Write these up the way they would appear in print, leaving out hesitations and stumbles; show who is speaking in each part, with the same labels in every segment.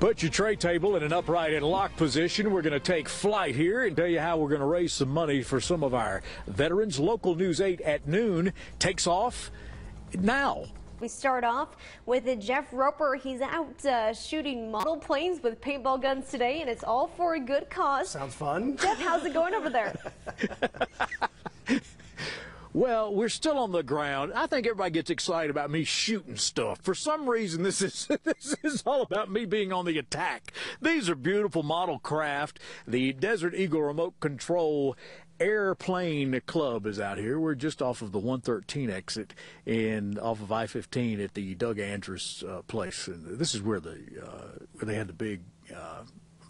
Speaker 1: Put your tray table in an upright and locked position. We're going to take flight here and tell you how we're going to raise some money for some of our veterans. Local News 8 at noon takes off now.
Speaker 2: We start off with Jeff Roper. He's out shooting model planes with paintball guns today, and it's all for a good cause.
Speaker 3: Sounds fun.
Speaker 2: Jeff, how's it going over there?
Speaker 1: Well, we're still on the ground. I think everybody gets excited about me shooting stuff. For some reason, this is all about me being on the attack. These are beautiful model craft. The Desert Eagle Remote Control Airplane Club is out here. We're just off of the 113 exit and off of I-15 at the Doug Andrews place. And this is where they had the big.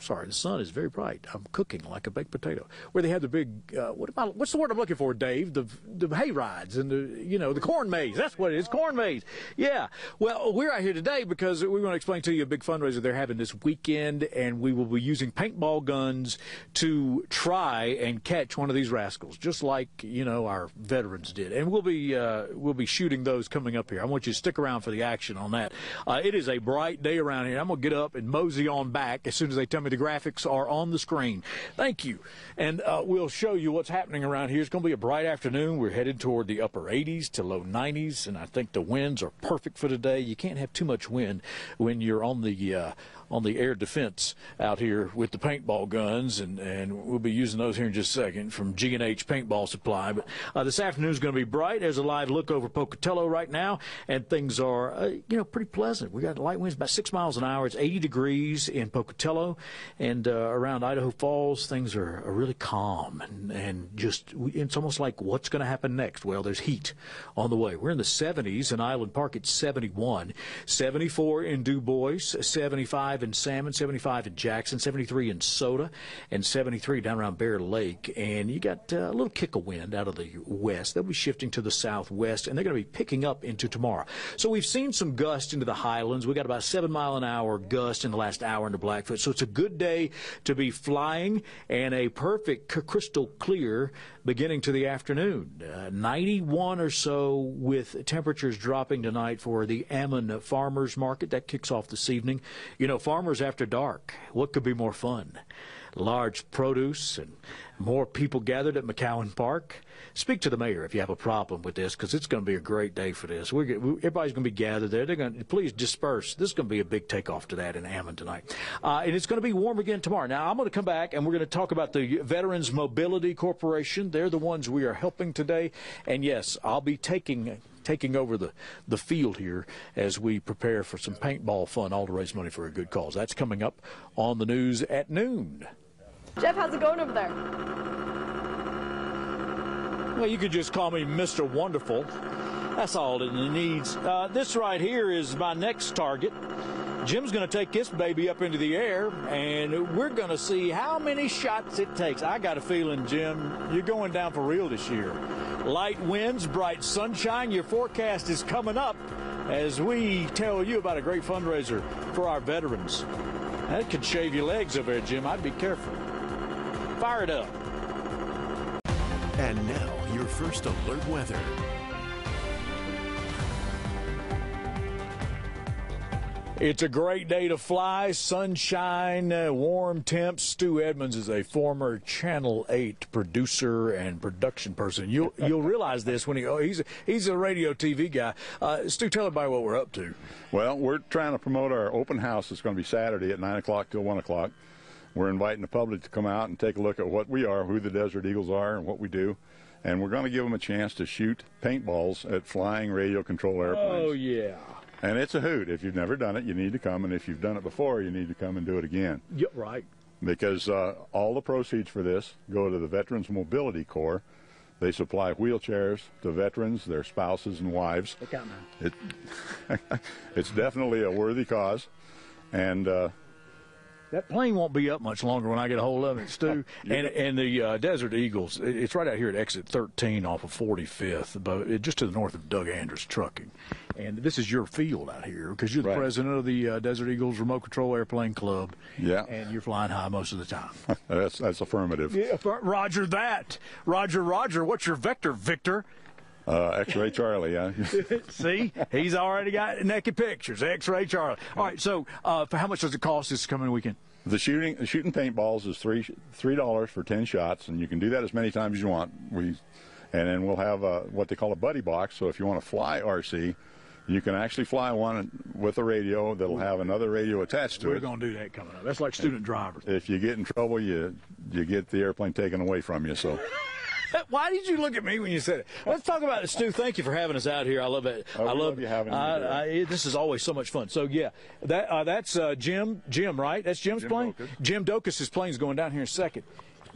Speaker 1: Sorry, the sun is very bright. I'm cooking like a baked potato. Where they have the big, what's the word I'm looking for, Dave? The hay rides and the corn maze. That's what it is, corn maze. Yeah. Well, we're out here today because we want to explain to you a big fundraiser they're having this weekend, and we will be using paintball guns to try and catch one of these rascals, just like our veterans did. And we'll be shooting those coming up here. I want you to stick around for the action on that. It is a bright day around here. I'm gonna get up and mosey on back as soon as they tell me the graphics are on the screen. Thank you. And we'll show you what's happening around here. It's going to be a bright afternoon. We're headed toward the upper 80s to low 90s, and I think the winds are perfect for today. You can't have too much wind when you're on the air defense out here with the paintball guns, and we'll be using those here in just a second from G&H Paintball Supply. But this afternoon is going to be bright. There's a live look over Pocatello right now, and things are pretty pleasant. We got light winds about 6 miles an hour. It's 80 degrees in Pocatello, and around Idaho Falls things are really calm, and just it's almost like what's going to happen next. Well, there's heat on the way. We're in the 70s in Island Park. It's 71, 74 in Du Bois, 75 in Salmon, 75 in Jackson, 73 in Soda, and 73 down around Bear Lake. And you got a little kick of wind out of the west. They'll be shifting to the southwest, and they're going to be picking up into tomorrow. So we've seen some gust into the highlands. We got about 7 mile an hour gust in the last hour into Blackfoot. So it's a good day to be flying, and a perfect crystal clear beginning to the afternoon. 91 or so with temperatures dropping tonight for the Ammon Farmers Market. That kicks off this evening. Farmers after dark, what could be more fun? Large produce and more people gathered at McCowan Park. Speak to the mayor if you have a problem with this, because it's going to be a great day for this. Everybody's going to be gathered there. They're going to please disperse. This is going to be a big takeoff to that in Ammon tonight. And it's going to be warm again tomorrow. Now, I'm going to come back, and we're going to talk about the Veterans Mobility Corporation. They're the ones we are helping today. And, yes, I'll be taking over the field here as we prepare for some paintball fun, all to raise money for a good cause. That's coming up on the news at noon.
Speaker 2: Jeff, how's it going over there?
Speaker 1: Well, you could just call me Mr. Wonderful. That's all it needs. This right here is my next target. Jim's going to take this baby up into the air, and we're going to see how many shots it takes. I got a feeling, Jim, you're going down for real this year. Light winds, bright sunshine. Your forecast is coming up as we tell you about a great fundraiser for our veterans. That could shave your legs over there, Jim. I'd be careful. Fire it up.
Speaker 4: And now, your first alert weather.
Speaker 1: It's a great day to fly, sunshine, warm temps. Stu Edmonds is a former Channel 8 producer and production person. You'll realize this when he's a radio TV guy. Stu, tell everybody what we're up to.
Speaker 5: Well, we're trying to promote our open house. It's going to be Saturday at 9 o'clock till 1 o'clock. We're inviting the public to come out and take a look at what we are, who the Desert Eagles are, and what we do. And we're going to give them a chance to shoot paintballs at flying radio control airplanes.
Speaker 1: Oh, yeah.
Speaker 5: And it's a hoot. If you've never done it, you need to come. And if you've done it before, you need to come and do it again.
Speaker 1: Yeah, right.
Speaker 5: Because all the proceeds for this go to the Veterans Mobility Corps. They supply wheelchairs to veterans, their spouses, and wives.
Speaker 1: Look out now.
Speaker 5: It's definitely a worthy cause. And
Speaker 1: that plane won't be up much longer when I get a hold of it, Stu. And the Desert Eagles, it's right out here at exit 13 off of 45th, but just to the north of Doug Andrews Trucking. And this is your field out here because you're the president of the Desert Eagles Remote Control Airplane Club. Yeah. And you're flying high most of the time.
Speaker 5: That's affirmative.
Speaker 1: Yeah, Roger that. Roger. What's your vector, Victor?
Speaker 5: X-Ray Charlie, yeah.
Speaker 1: See, he's already got naked pictures. X-Ray Charlie. All right, so for how much does it cost this coming weekend?
Speaker 5: The shooting paintballs is $3 for 10 shots, and you can do that as many times as you want. And then we'll have what they call a buddy box. So if you want to fly RC, you can actually fly one with a radio that'll have another radio attached to it.
Speaker 1: We're going to do that coming up. That's like student drivers.
Speaker 5: If you get in trouble, you get the airplane taken away from you. So.
Speaker 1: Why did you look at me when you said it? Let's talk about it, Stu. Thank you for having us out here. I love it.
Speaker 5: I love you having me.
Speaker 1: This is always so much fun. So yeah, that's Jim, right? That's Jim's plane.
Speaker 5: Docus.
Speaker 1: Jim Docus's plane's going down here in a second.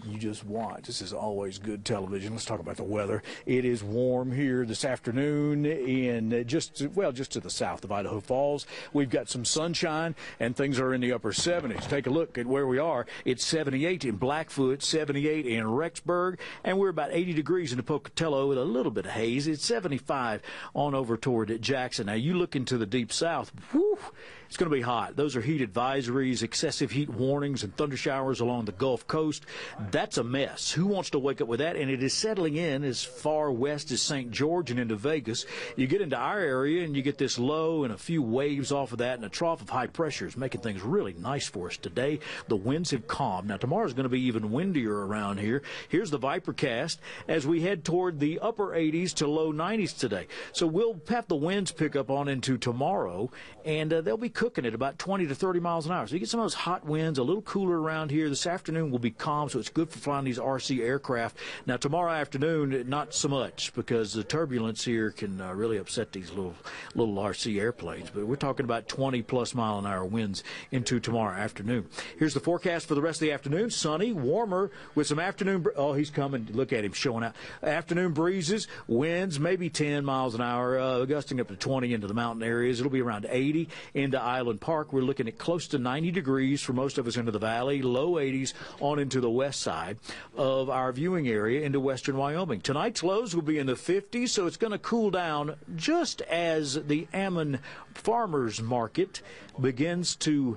Speaker 1: You just watch. This is always good television. Let's talk about the weather. It is warm here this afternoon in just to the south of Idaho Falls. We've got some sunshine, and things are in the upper 70s. Take a look at where we are. It's 78 in Blackfoot, 78 in Rexburg, and we're about 80 degrees in the Pocatello with a little bit of haze. It's 75 on over toward Jackson. Now, you look into the deep south, whew, it's going to be hot. Those are heat advisories, excessive heat warnings, and thunder showers along the Gulf Coast. That's a mess. Who wants to wake up with that? And it is settling in as far west as St. George and into Vegas. You get into our area, and you get this low and a few waves off of that, and a trough of high pressure is making things really nice for us today. The winds have calmed. Now, tomorrow's going to be even windier around here. Here's the Vipercast as we head toward the upper 80s to low 90s today. So we'll have the winds pick up on into tomorrow, and they'll be cooking at about 20 to 30 miles an hour. So you get some of those hot winds, a little cooler around here. This afternoon will be calm, so it's good for flying these RC aircraft. Now, tomorrow afternoon, not so much, because the turbulence here can really upset these little RC airplanes. But we're talking about 20-plus mile-an-hour winds into tomorrow afternoon. Here's the forecast for the rest of the afternoon. Sunny, warmer, with some afternoon... Oh, he's coming. Look at him showing out. Afternoon breezes, winds, maybe 10 miles an hour, gusting up to 20 into the mountain areas. It'll be around 80 into Island Park. We're looking at close to 90 degrees for most of us into the valley, low 80s on into the west side of our viewing area into western Wyoming. Tonight's lows will be in the 50s, so it's going to cool down just as the Ammon Farmers Market begins to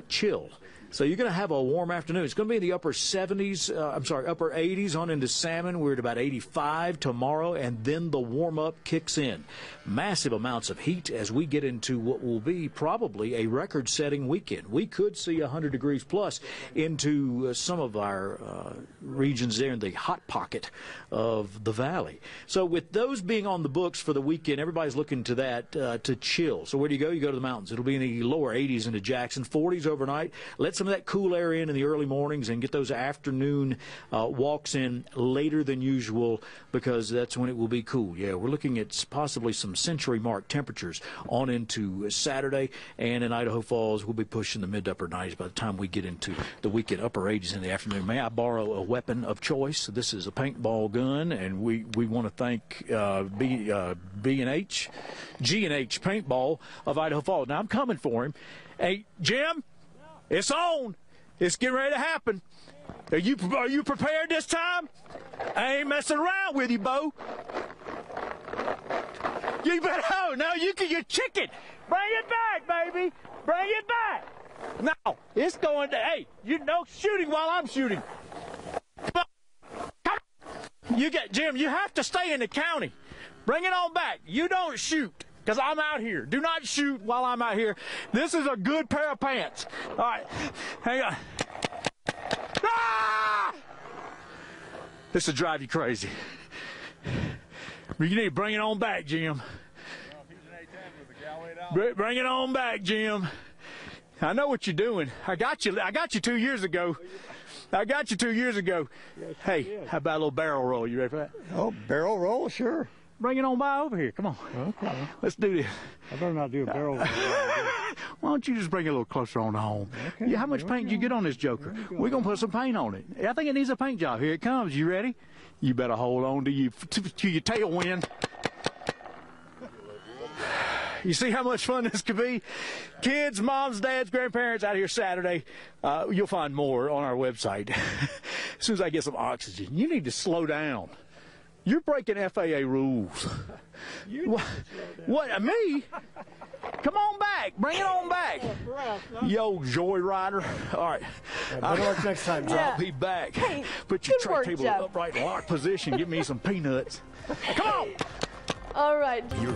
Speaker 1: chill. So you're going to have a warm afternoon. It's going to be in the upper 80s on into Salmon. We're at about 85 tomorrow, and then the warm-up kicks in. Massive amounts of heat as we get into what will be probably a record-setting weekend. We could see 100 degrees plus into some of our regions there in the hot pocket of the valley. So with those being on the books for the weekend, everybody's looking to that to chill. So where do you go? You go to the mountains. It'll be in the lower 80s into Jackson, 40s overnight. Let's some of that cool air in the early mornings and get those afternoon walks in later than usual, because that's when it will be cool. Yeah, we're looking at possibly some century mark temperatures on into Saturday, and in Idaho Falls we'll be pushing the mid to upper 90s by the time we get into the weekend, upper 80s in the afternoon. May I borrow a weapon of choice? This is a paintball gun, and we want to thank G&H Paintball of Idaho Falls. Now I'm coming for him. Hey, Jim, it's on. It's getting ready to happen. Are you prepared this time? I ain't messing around with you, Bo. You better. Oh, no, you're chicken. Bring it back, baby. Bring it back. No, it's going to. Hey, no shooting while I'm shooting. Come on. Jim, you have to stay in the county. Bring it on back. You don't shoot, because I'm out here. Do not shoot while I'm out here. This is a good pair of pants. All right, hang on. Ah! This will drive you crazy. You need to bring it on back, Jim. Bring it on back, Jim. I know what you're doing. I got you 2 years ago. Hey, how about a little barrel roll? You ready for that?
Speaker 3: Oh, barrel roll, sure.
Speaker 1: Bring it on by over here. Come on.
Speaker 3: Okay.
Speaker 1: Let's do this.
Speaker 3: I better not do a barrel roll.
Speaker 1: Why don't you just bring it a little closer on home?
Speaker 3: Okay.
Speaker 1: Yeah, how much paint did you get on this joker? We're going to put some paint on it. I think it needs a paint job. Here it comes. You ready? You better hold on to your tailwind. You see how much fun this could be? Kids, moms, dads, grandparents out here Saturday. You'll find more on our website. As soon as I get some oxygen. You need to slow down. You're breaking FAA rules. What? Me? Come on back. Bring it on back. Yo, joyrider. All right.
Speaker 3: Better luck next time, John.
Speaker 1: I'll be back.
Speaker 2: Hey,
Speaker 1: Put your
Speaker 2: good
Speaker 1: tray
Speaker 2: work,
Speaker 1: table
Speaker 2: Jeff.
Speaker 1: upright in lock position. Give me some peanuts. Come on.
Speaker 2: All right.
Speaker 4: Your